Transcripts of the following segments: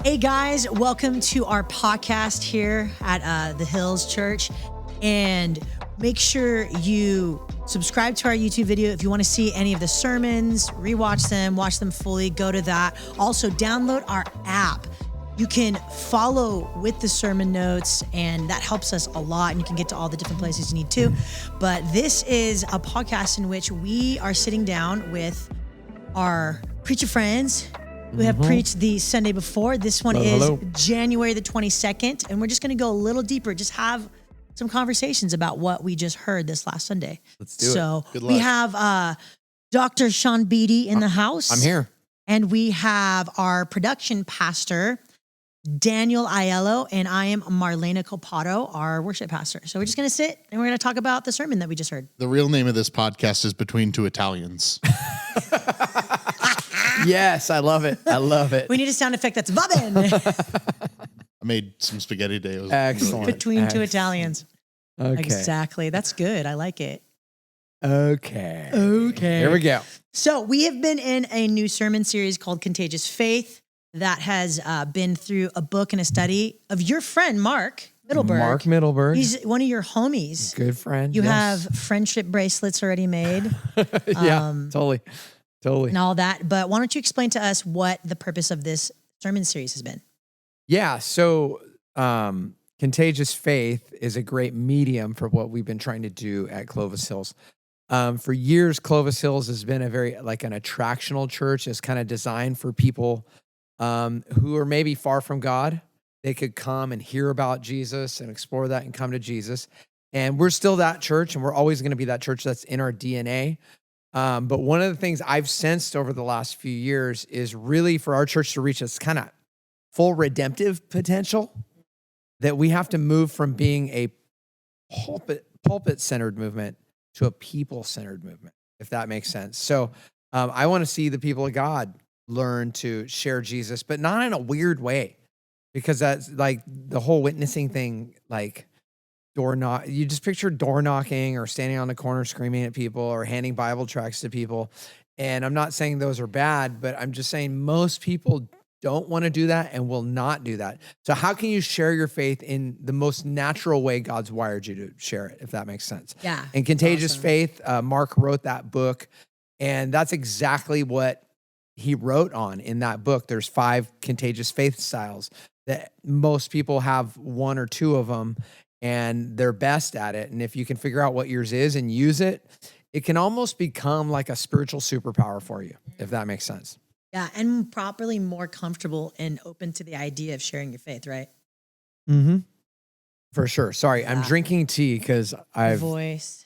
Hey guys, welcome to our podcast here at the Hills Church. And make sure you subscribe to our YouTube video. If you want to see any of the sermons, rewatch them, watch them fully, go to that. Also, download our app. You can follow with the sermon notes, and that helps us a lot. And you can get to all the different places you need to. But this is a podcast in which we are sitting down with our preacher friends who have preached the Sunday before. This one is January the 22nd. And we're just going to go a little deeper, just have some conversations about what we just heard this last Sunday. Let's do it. So Good luck. we have Dr. Sean Beatty in the house. I'm here. And we have our production pastor, Daniel Aiello, and I am Marlena Copato, our worship pastor. So we're just going to sit and we're going to talk about the sermon that we just heard. The real name of this podcast is Between Two Italians. Yes, I love it. I love it. We need a sound effect that's bobbing. I made some spaghetti day. Excellent. Between two Italians. Okay. Exactly. That's good. I like it. Okay. Here we go. So we have been in a new sermon series called Contagious Faith that has been through a book and a study of your friend, Mark Middleberg. Mark Middleberg. He's one of your homies. Good friend. You yes. have friendship bracelets already made. Yeah, totally. And all that. But why don't you explain to us what the purpose of this sermon series has been? Yeah. So, Contagious Faith is a great medium for what we've been trying to do at Clovis Hills. For years, Clovis Hills has been a very like an attractional church. It's kind of designed for people who are maybe far from God. They could come and hear about Jesus and explore that and come to Jesus. And we're still that church, and we're always going to be that church. That's in our DNA. But one of the things I've sensed over the last few years is really for our church to reach this kind of full redemptive potential, that we have to move from being a pulpit-centered movement to a people-centered movement, if that makes sense. So I want to see the people of God learn to share Jesus, but not in a weird way, because that's like the whole witnessing thing, like you just picture door knocking or standing on the corner screaming at people or handing Bible tracts to people. And I'm not saying those are bad, but I'm just saying most people don't want to do that and will not do that. So how can you share your faith in the most natural way God's wired you to share it, if that makes sense? Yeah. And Contagious awesome. Faith, Mark wrote that book, and that's exactly what he wrote on in that book. There's 5 contagious faith styles that most people have 1 or 2 of them, and they're best at it. And if you can figure out what yours is and use it, it can almost become like a spiritual superpower for you, if that makes sense. Yeah, and properly more comfortable and open to the idea of sharing your faith, right? Mm-hmm. For sure. Sorry, I'm drinking tea because Voice.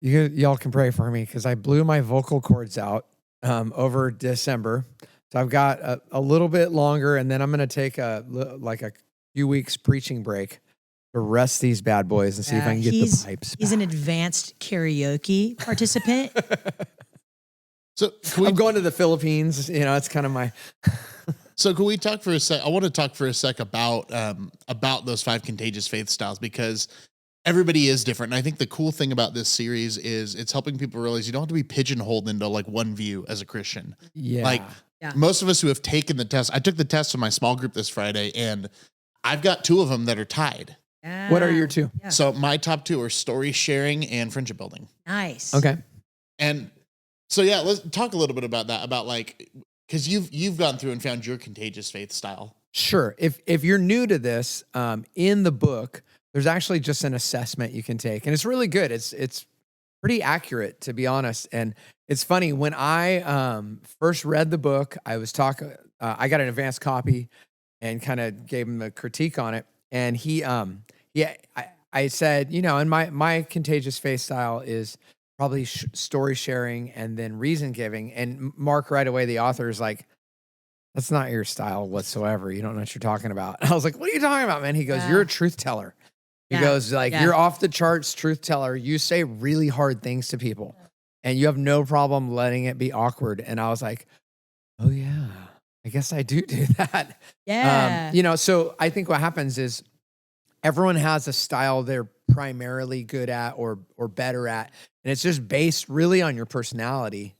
Y'all can pray for me because I blew my vocal cords out over December. So I've got a little bit longer, and then I'm going to take a few weeks preaching break to rest these bad boys and see if I can get the pipes back. He's an advanced karaoke participant. So I'm going to the Philippines. You know, it's kind of my. So can we talk for a sec? I want to talk for a sec about those 5 contagious faith styles, because everybody is different. And I think the cool thing about this series is it's helping people realize you don't have to be pigeonholed into like one view as a Christian. Yeah. Like most of us who have taken the test, I took the test in my small group this Friday, and I've got 2 of them that are tied. Yeah. What are your 2? Yeah. So my top 2 are story sharing and friendship building. Nice. Okay. And so, yeah, let's talk a little bit about that, about like, because you've gone through and found your contagious faith style. Sure. If you're new to this, in the book, there's actually just an assessment you can take, and it's really good. It's pretty accurate, to be honest. And it's funny, when I first read the book, I was talking. I got an advanced copy and kind of gave him a critique on it, and I said, you know, and my contagious faith style is probably story sharing and then reason giving. And Mark, right away, the author, is like, that's not your style whatsoever. You don't know what you're talking about. I was like, what are you talking about, man? He goes, you're a truth teller. He goes, like, you're off the charts truth teller. You say really hard things to people and you have no problem letting it be awkward. And I was like, oh yeah, I guess I do that. Yeah. You know, so I think what happens is everyone has a style they're primarily good at or better at. And it's just based really on your personality.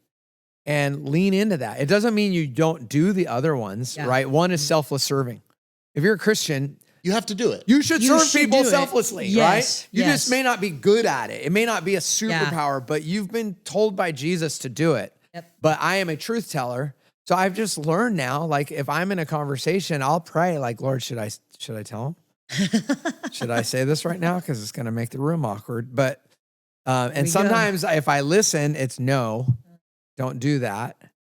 and lean into that. It doesn't mean you don't do the other ones, right? One is selfless serving. If you're a Christian, you have to do it. You should serve people selflessly, right? You just may not be good at it. It may not be a superpower, but you've been told by Jesus to do it. But I am a truth teller. So I've just learned now, like if I'm in a conversation, I'll pray like, Lord, should I tell him? Should I say this right now? Because it's going to make the room awkward. But, and sometimes if I listen, it's no, don't do that.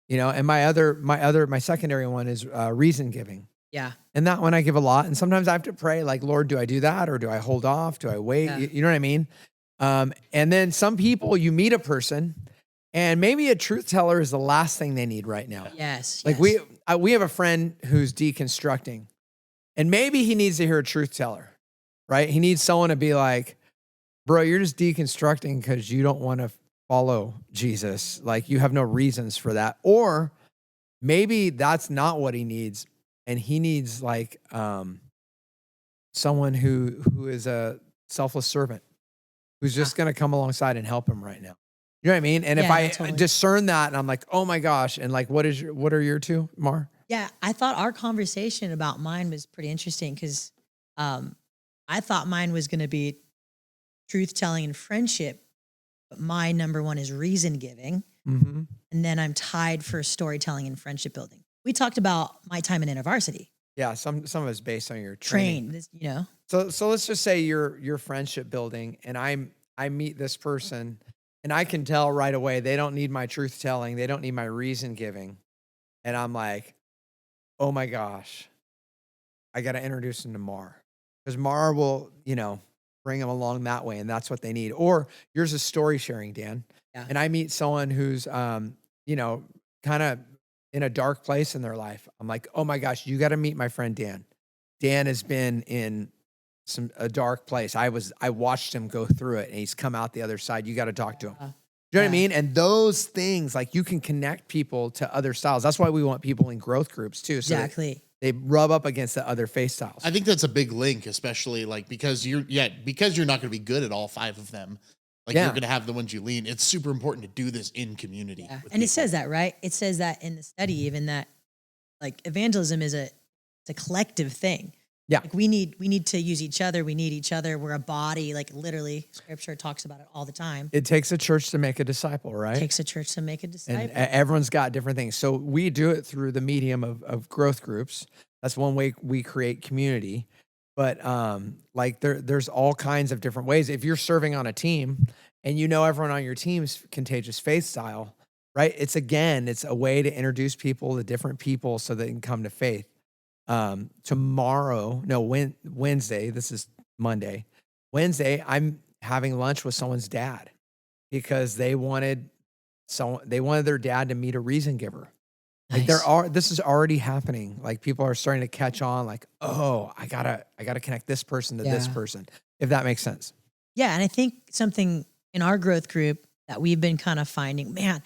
And my secondary one is reason giving. Yeah. And that one I give a lot. And sometimes I have to pray like, Lord, do I do that? Or do I hold off? Do I wait? Yeah. You know what I mean? And then some people, you meet a person and maybe a truth teller is the last thing they need right now. Yes. Like we have a friend who's deconstructing and maybe he needs to hear a truth teller, right? He needs someone to be like, bro, you're just deconstructing because you don't want to follow Jesus. Like you have no reasons for that. Or maybe that's not what he needs. And he needs like someone who is a selfless servant who's just going to come alongside and help him right now. You know what I mean? And if I discern that and I'm like, oh my gosh. And like, what are your two, Mar? Yeah. I thought our conversation about mine was pretty interesting because I thought mine was going to be truth telling and friendship. But my number one is reason giving. Mm-hmm. And then I'm tied for storytelling and friendship building. We talked about my time in InterVarsity. Yeah, some of it's based on your training. So let's just say you're friendship building, and I meet this person, and I can tell right away they don't need my truth telling, they don't need my reason giving, and I'm like, oh my gosh, I got to introduce them to Mar, because Mar will bring them along that way, and that's what they need. Or yours is story sharing, Dan, and I meet someone who's kind of in a dark place in their life. I'm like, oh my gosh, you got to meet my friend Dan. Dan has been in a dark place. I watched him go through it and he's come out the other side. You got to talk to him. You know what I mean? And those things, like you can connect people to other styles. That's why we want people in growth groups too. So exactly. They rub up against the other faith styles. I think that's a big link, especially like because you're not going to be good at all 5 of them. Like you're going to have the ones you lean. It's super important to do this in community. Yeah. And it says that, right? It says that in the study, even that like evangelism is it's a collective thing. Yeah. Like we need to use each other. We need each other. We're a body. Like literally scripture talks about it all the time. It takes a church to make a disciple, right? It takes a church to make a disciple. And everyone's got different things. So we do it through the medium of growth groups. That's one way we create community. But like there's all kinds of different ways. If you're serving on a team and everyone on your team's contagious faith style, right? It's a way to introduce people to different people so they can come to faith. Wednesday, this is Monday. Wednesday, I'm having lunch with someone's dad because they wanted their dad to meet a reason giver. Like this is already happening. Like people are starting to catch on like, oh, I gotta connect this person to this person, if that makes sense. Yeah. And I think something in our growth group that we've been kind of finding, man,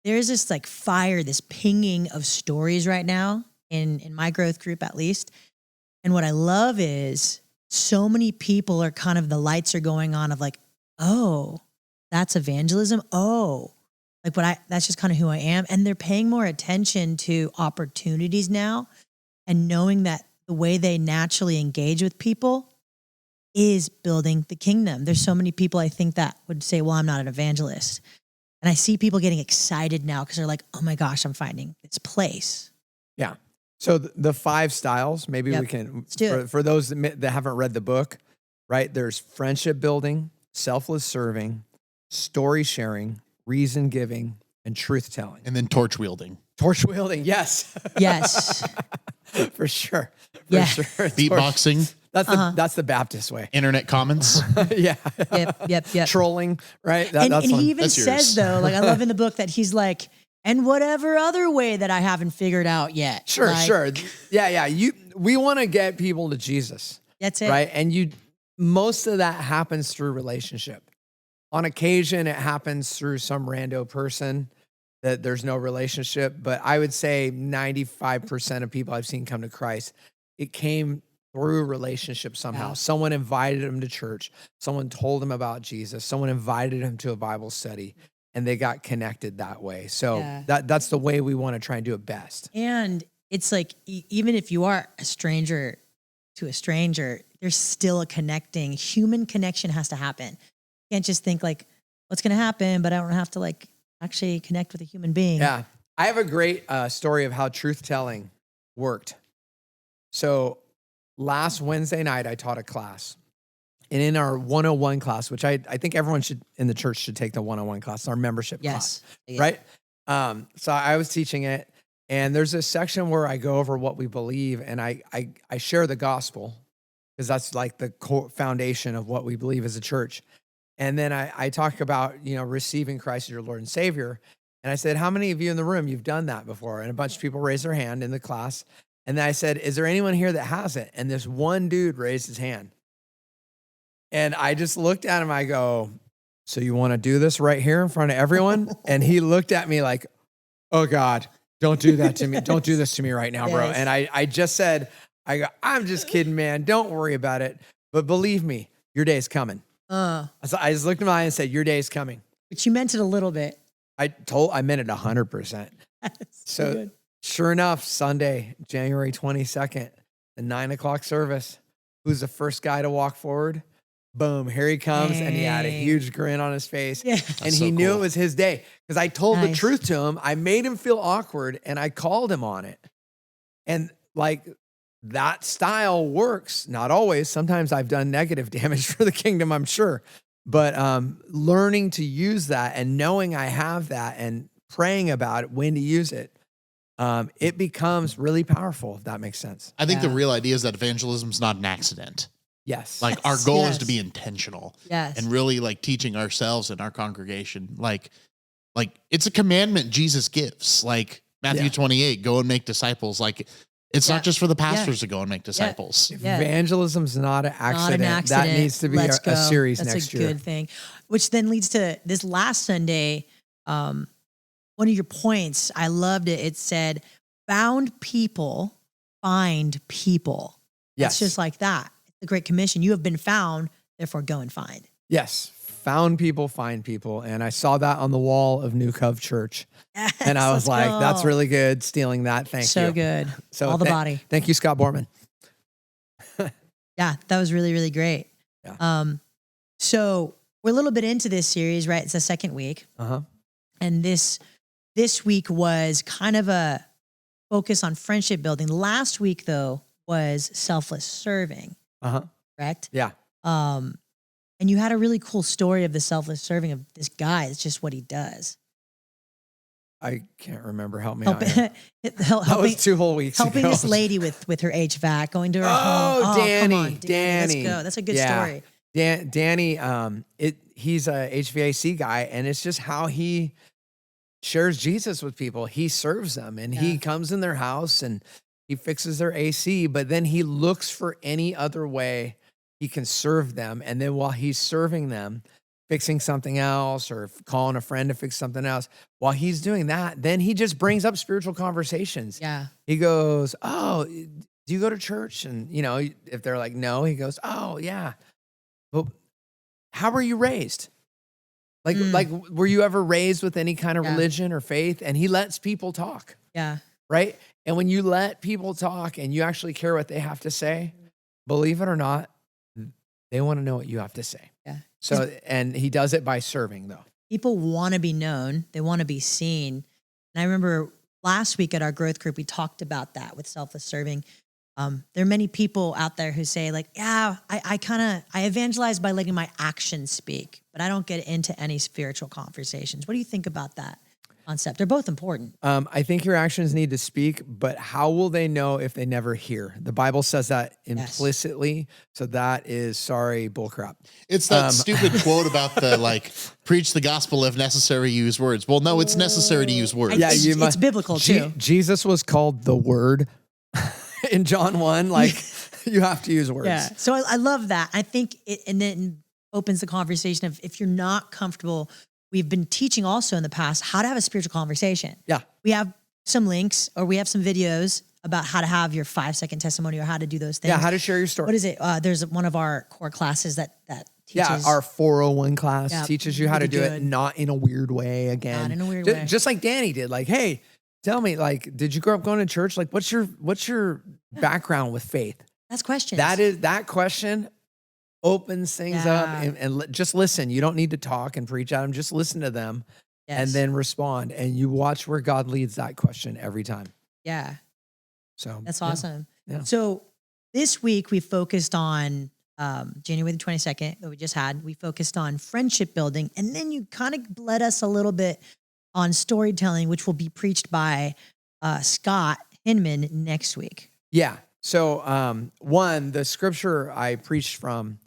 there's this like fire, this pinging of stories right now in my growth group, at least. And what I love is so many people are kind of, the lights are going on of like, oh, that's evangelism. Oh, like that's just kind of who I am. And they're paying more attention to opportunities now and knowing that the way they naturally engage with people is building the kingdom. There's so many people I think that would say, well, I'm not an evangelist. And I see people getting excited now because they're like, oh my gosh, I'm finding this place. Yeah. So the 5 styles, maybe we can, for those that haven't read the book, right? There's friendship building, selfless serving, story sharing, reason giving, and truth telling. And then torch wielding. Torch wielding, yes. Yes. For sure. Sure. Beatboxing. That's the Baptist way. Internet comments. Yeah. Yep. Trolling, right? And he even says though, like I love in the book that he's like, and whatever other way that I haven't figured out yet. Sure. Yeah. We want to get people to Jesus. That's it. Right. And most of that happens through relationship. On occasion, it happens through some rando person that there's no relationship. But I would say 95% of people I've seen come to Christ, it came through relationship somehow. Yeah. Someone invited them to church. Someone told them about Jesus. Someone invited them to a Bible study. and they got connected that way. So Yeah. that's the way we want to try and do it best. And it's like, even if you are a stranger to a stranger, there's still a connecting, human connection has to happen. You can't just think like, what's going to happen, but I don't have to like actually connect with a human being. Yeah. I have a great story of how truth telling worked. So last Wednesday night, I taught a class. And in our 101 class, which I think everyone in the church should take the 101 class, our membership class, right? So I was teaching it, and there's a section where I go over what we believe, and I share the gospel, because that's like the core foundation of what we believe as a church. And then I talk about, receiving Christ as your Lord and Savior. And I said, how many of you in the room, you've done that before? And a bunch of people raised their hand in the class. And then I said, is there anyone here that hasn't? And this one dude raised his hand. And I just looked at him. I go, so you want to do this right here in front of everyone? And he looked at me like, oh God, don't do that to me. Don't do this to me right now, bro. Yes. And I just said, I'm just kidding, man. Don't worry about it. But believe me, your day is coming. So I just looked in my eye and said, your day is coming. But you meant it a little bit. I meant it 100%. So good. Sure enough, Sunday, January 22nd, the 9:00 service, who's the first guy to walk forward? Boom, here he comes. And he had a huge grin on his face. Yeah. And he knew cool. it was his day, because I told the Nice. truth to him. I made him feel awkward, and I called him on it. And like, that style works. Not always. Sometimes I've done negative damage for the kingdom, I'm sure. But learning to use that and knowing I have that and praying about it, when to use it, it becomes really powerful, if that makes sense. I think the Yeah. real idea is that evangelism is not an accident. Yes. Like, our Yes, goal is yes. to be intentional Yes. and really like teaching ourselves and our congregation. Like it's a commandment Jesus gives, like Matthew Yeah. 28, go and make disciples. Like, it's Yeah. not just for the pastors to go and make disciples. Yeah. Evangelism's not an accident. Not an accident. That needs to be Let's a go. series That's next a year. good thing. Which then leads to this last Sunday. One of your points, I loved it. It said, found people find people. Yes. It's just like that. The Great Commission. You have been found, therefore go and find. Yes. Found people, find people. And I saw that on the wall of New Cove Church. And I was like, that's really good. Stealing that. Thank you. so good. So All the body. Thank you, Scott Borman. Yeah, that was really, really great. Yeah. So we're a little bit into this series, right? It's the second week. Uh-huh. And this week was kind of a focus on friendship building. Last week, though, was selfless serving, Uh-huh. correct? Yeah. And you had a really cool story of the selfless serving of this guy. It's just what he does. I can't remember. Help me out. Helping, That helping, was 2 whole weeks helping ago. this lady with her HVAC, going to her home. Oh, Come on, Danny. Let's go. That's a good Yeah. story. Danny, he's a HVAC guy, and it's just how he shares Jesus with people. He serves them, and he Yeah. comes in their house and he fixes their AC, but then he looks for any other way he can serve them. And then while he's serving them, fixing something else or calling a friend to fix something else, while he's doing that, then he just brings up spiritual conversations. Yeah. He goes, oh, do you go to church? And, if they're like, no, he goes, oh, yeah. Well, how were you raised? Like, were you ever raised with any kind of Yeah. religion or faith? And he lets people talk, Yeah. right? And when you let people talk and you actually care what they have to say, believe it or not, they want to know what you have to say. Yeah. So, and he does it by serving, though. People want to be known. They want to be seen. And I remember last week at our growth group, we talked about that with selfless serving. There are many people out there who say like, yeah, I evangelize by letting my actions speak, but I don't get into any spiritual conversations. What do you think about that concept? They're both important. I think your actions need to speak, but how will they know if they never hear? The Bible says that implicitly. So that is, bullcrap. It's that stupid quote about the preach the gospel, if necessary, use words. Well, no, it's necessary to use words. Yeah, it's biblical too. Jesus was called the Word in John 1. You have to use words. Yeah. So I love that. I think and then opens the conversation of if you're not comfortable. We've been teaching also in the past how to have a spiritual conversation. Yeah. We have some links or we have some videos about how to have your 5-second testimony or how to do those things. Yeah, how to share your story. What is it? There's one of our core classes that Teaches, our 401 class Yeah, teaches you how to really do it, good. not in a weird way again. Not in a weird Ju- way. Just like Danny did. Like, hey, tell me, like, did you grow up going to church? Like, what's your background with faith? That's questions. That question opens things up Yeah. and just listen. You don't need to talk and preach at them. Just listen to them Yes. and then respond. And you watch where God leads that question every time. Yeah. So That's yeah. awesome. Yeah. So this week we focused on January the 22nd that we just had. We focused on friendship building, and then you kind of led us a little bit on storytelling, which will be preached by Scott Hinman next week. Yeah. So one, the scripture I preached from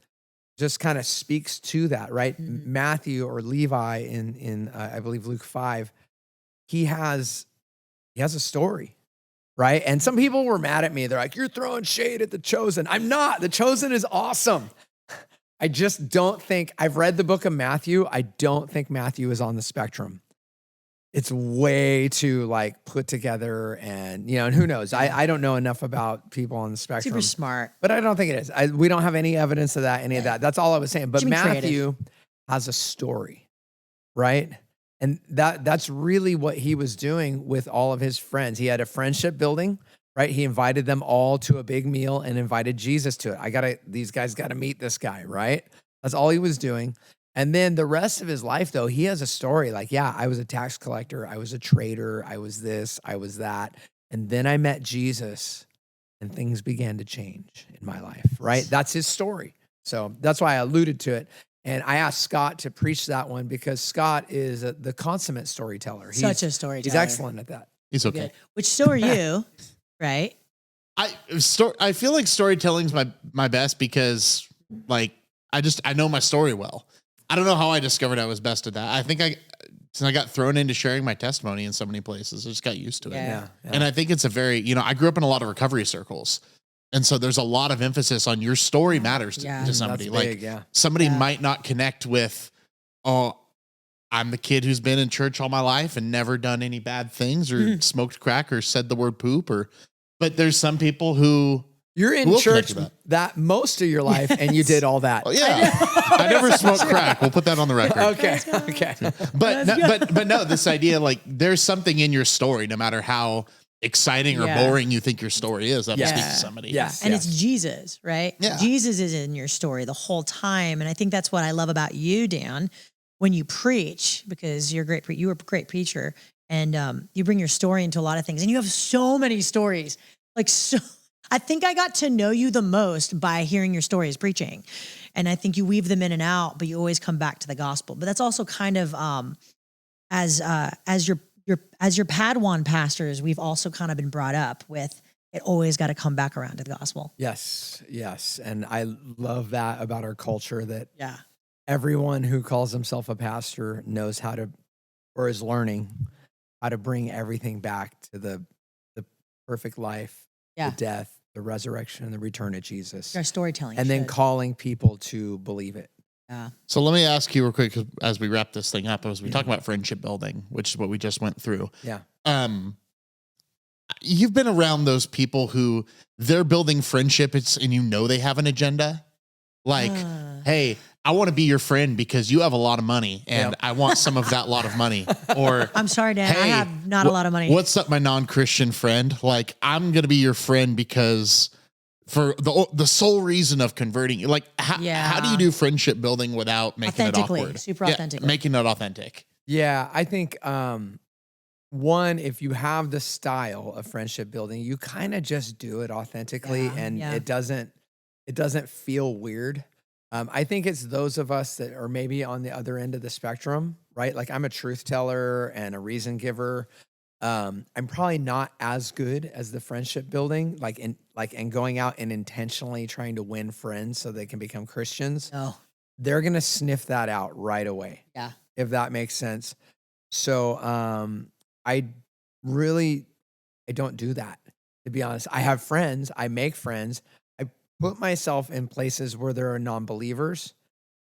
just kind of speaks to that, right? Mhm. Matthew or Levi in I believe Luke 5, he has a story. Right. And some people were mad at me. They're like, you're throwing shade at The Chosen. I'm not. The Chosen is awesome. I just don't think, I've read the book of Matthew. I don't think Matthew is on the spectrum. It's way too like put together and, and who knows? I don't know enough about people on the spectrum. Super smart. But I don't think it is. We don't have any evidence of that, any of that. That's all I was saying. But Should be creative. Matthew has a story, right? And that's really what he was doing with all of his friends. He had a friendship building, right? He invited them all to a big meal and invited Jesus to it. These guys got to meet this guy, right? That's all he was doing. And then the rest of his life, though, he has a story like, yeah, I was a tax collector. I was a trader. I was this, I was that. And then I met Jesus and things began to change in my life, right? That's his story. So that's why I alluded to it. And I asked Scott to preach that one because Scott is the consummate storyteller. Such a storyteller. He's excellent at that. He's okay. Good. Which so are you, right? I feel like storytelling's my best because like I know my story well. I don't know how I discovered I was best at that. I think since I got thrown into sharing my testimony in so many places, I just got used to it. Yeah. And I think it's a very, I grew up in a lot of recovery circles. And so there's a lot of emphasis on your story matters to somebody. That's big, Somebody might not connect with, oh, I'm the kid who's been in church all my life and never done any bad things or smoked crack or said the word poop but there's some people who you're in will church connect to that most of your life and you did all that. Oh, yeah. I never smoked crack. We'll put that on the record. Okay. But no, this idea, like there's something in your story, no matter how exciting or boring you think your story is, that will speak to somebody. Yes. And it's Jesus, right? Yeah. Jesus is in your story the whole time. And I think that's what I love about you, Dan, when you preach, because you're great. You were a great preacher and you bring your story into a lot of things and you have so many stories. I think I got to know you the most by hearing your stories preaching. And I think you weave them in and out, but you always come back to the gospel. But that's also kind of as your Padawan pastors, we've also kind of been brought up with it always got to come back around to the gospel. Yes. And I love that about our culture that Yeah. everyone who calls himself a pastor knows how to, or is learning how to bring everything back to the perfect life, the death, the resurrection, and the return of Jesus. Our storytelling. And then calling people to believe it. Yeah. So let me ask you real quick as we wrap this thing up, as we talk about friendship building, which is what we just went through. Yeah. You've been around those people who they're building friendships and they have an agenda. Like, hey, I want to be your friend because you have a lot of money and I want some of that lot of money. Or I'm sorry, Dan, I have not a lot of money. What's up, my non-Christian friend? Like, I'm going to be your friend because for the sole reason of converting you. Like, how do you do friendship building without making it awkward? Super authentically. Making it authentic. Yeah, I think one, if you have the style of friendship building, you kind of just do it authentically and it doesn't feel weird. I think it's those of us that are maybe on the other end of the spectrum, right? Like I'm a truth teller and a reason giver. I'm probably not as good as the friendship building, and going out and intentionally trying to win friends so they can become Christians. Oh. They're going to sniff that out right away. Yeah. If that makes sense. So, I don't do that, to be honest. I have friends, I make friends. I put myself in places where there are non-believers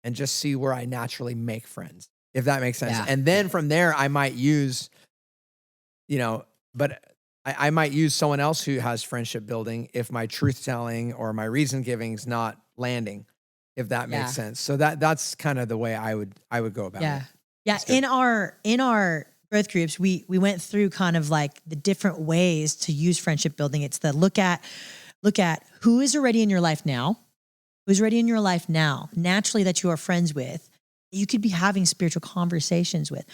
and just see where I naturally make friends, if that makes sense. Yeah. And then from there, I might use, but I might use someone else who has friendship building if my truth telling or my reason giving is not landing. if that makes Yeah. sense. So that's kind of the way I would go about Yeah. it. Yeah. In our growth groups, we went through kind of like the different ways to use friendship building. It's the look at who is already in your life now, who's already in your life now, naturally that you are friends with, you could be having spiritual conversations with.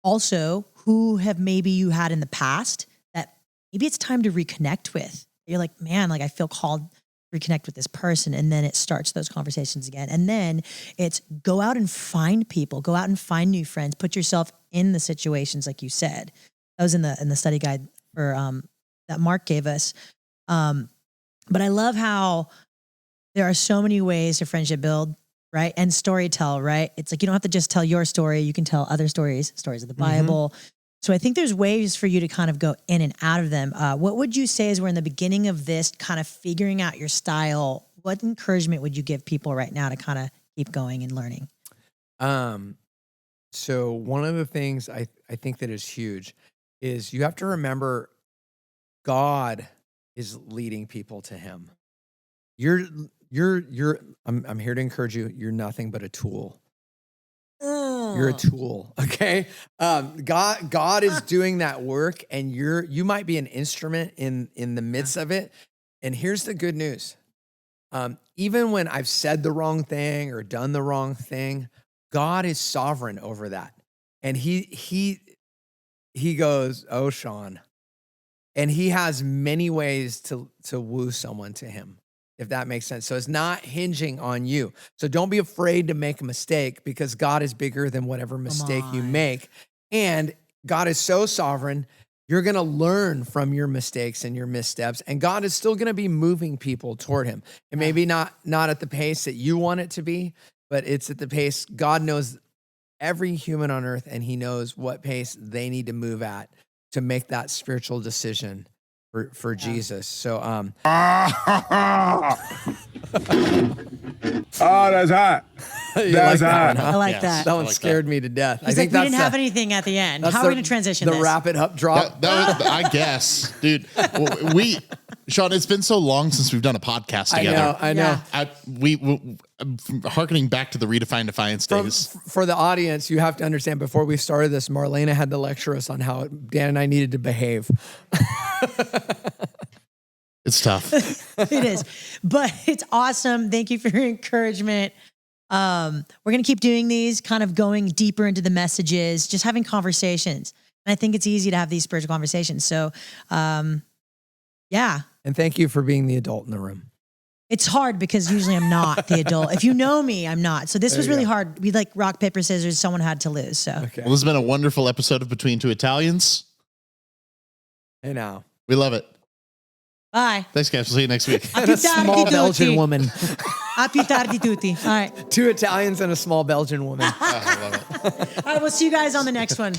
Also, who have maybe you had in the past that maybe it's time to reconnect with. You're like, man, like I feel called to reconnect with this person. And then it starts those conversations again. And then it's go out and find people, go out and find new friends, put yourself in the situations like you said. That was in the study guide for that Mark gave us. But I love how there are so many ways to friendship build, right? And story tell, right? It's like you don't have to just tell your story. You can tell other stories of the Bible. So I think there's ways for you to kind of go in and out of them. What would you say as we're in the beginning of this kind of figuring out your style? What encouragement would you give people right now to kind of keep going and learning? So one of the things I think that is huge is you have to remember God is leading people to him. I'm here to encourage you. You're nothing but a tool. You're a tool. Okay. God is doing that work and you might be an instrument in the midst of it. And here's the good news. Even when I've said the wrong thing or done the wrong thing, God is sovereign over that. And he goes, "Oh, Sean." And he has many ways to woo someone to him, if that makes sense. So it's not hinging on you. So don't be afraid to make a mistake because God is bigger than whatever mistake you make. And God is so sovereign, you're going to learn from your mistakes and your missteps. And God is still going to be moving people toward him. And maybe not at the pace that you want it to be, but it's at the pace God knows every human on earth, and he knows what pace they need to move at to make that spiritual decision for Jesus. So, Oh, that's hot. That's hot. I like that. That one scared me to death. He's like, we didn't have anything at the end. How are we going to transition this? The wrap it up drop. That was, I guess, dude. Sean, it's been so long since we've done a podcast together. I know. We hearkening back to the Redefine Defiance days. For the audience, you have to understand, before we started this, Marlena had to lecture us on how Dan and I needed to behave. It's tough. It is, but it's awesome. Thank you for your encouragement. We're going to keep doing these, kind of going deeper into the messages, just having conversations. And I think it's easy to have these spiritual conversations. So, yeah. And thank you for being the adult in the room. It's hard because usually I'm not the adult. If you know me, I'm not. So this was really hard. We like rock, paper, scissors. Someone had to lose. So, Okay. Well, this has been a wonderful episode of Between Two Italians. Hey now. We love it. bye. Thanks, guys. We'll see you next week. And a small Belgian woman. A più tardi tutti. All right. 2 Italians and a small Belgian woman. I love it. All right. We'll see you guys on the next one.